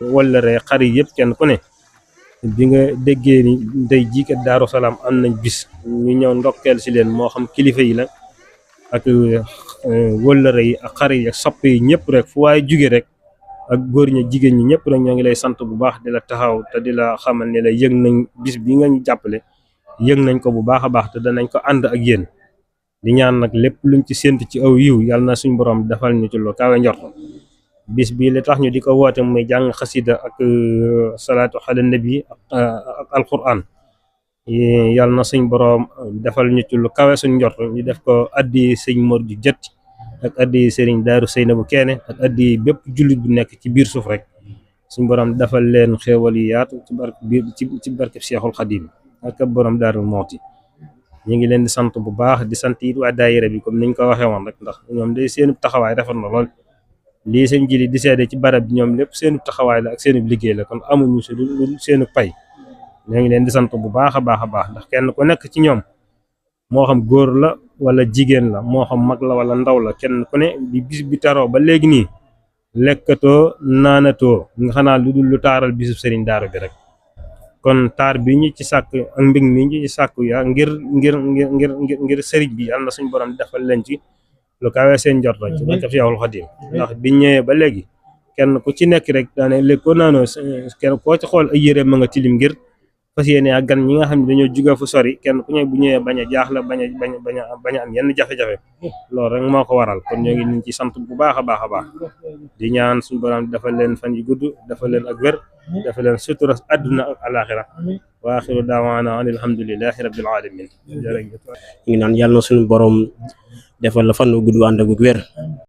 wëllëree xarit yëpp kenn ku ne bi nga déggee ni tey jii kat Daaru Salaam am nañ bis ñu ñëw ndokkeel si leen moo xam kilifa yi la ak wëllëre yi ak xarit yi ak sopp yi ñëpp rek fu waaye jóge rek ak góor ñi jigéen ñi ñëpp rek ñoo ngi lay sant bu baax di la taxaw te di la xamal ne la yëg nañ bis bi nga ñu jàppale yëg nañ ko bu baax a baax te danañ ko ànd ak yéen di ñaan nag lépp luñ ci séntu ci aw yiw yàlla na suñ borom defal ñu ci lu kawe njorto bis bi li tax ñu di ko woote muy jàng xasida ak salaatu ala nabi ak alquran yàlla na suñ borom defal ñu ci lu kawe suñ njort ñu def ko addi sëñ Mor ju jët ak addi sëriñ Daaru Seynabu Keene ak addi bépp jullit bu nekk ci biir suuf rek suñ borom defal leen xéewal yi yaatu ci barkeb Seexul Xadim ak borom Daaru Mooti ñu ngi leen di sant bu baax di sant it waa daayira bi comme niñ ko waxee woon rek ndax ñoom day seenu taxawaay rafet na lool lii seen jili di seede ci barab bi ñoom lépp seenu taxawaay la ak seenu liggéey la kon amuñu si lu seenu pay ñoo ngi leen di sant bu baax a baax ndax kenn ku nekk ci ñoom moo xam góor la wala jigéen la moo xam mag la wala ndaw la kenn ku ne bi bis bi taroo ba léegi nii lekkatoo naanatoo nga xanaa lu dul lu taaral bisub sëriñ Daaru bi rek kon taar bi ñu ci sàkk ak mbég mi ñu ci sàkku yaa ngir sëriñ bi yàlla na suñu borom defal leen ci lu kawe seen jot rek ci barkeb Seexul Xadim ndax biñ ñëwee ba léegi kenn ku ci nekk rek daane léegi ko naanoo kenn koo ci xool ay yére ma nga tilim ngir fas yéene ak gan ñi nga xam ne dañoo jóge fu sori kenn ku ñëw bu ñëwee bañ a jaaxle bañ a am yenn jafe-jafe loolu rek moo ko waral kon ñoo ngi leen ci sant bu baax a baax di ñaan suñu borom defal leen fan yu gudd defal leen ak wér defal leen sutura àdduna ak alaxira wa axiru daawaana an alhamdulilahi rabbil alamin jërëjëf ñu ngi naan yàlla na suñu borom defal la fan wu gudd ànd ak wér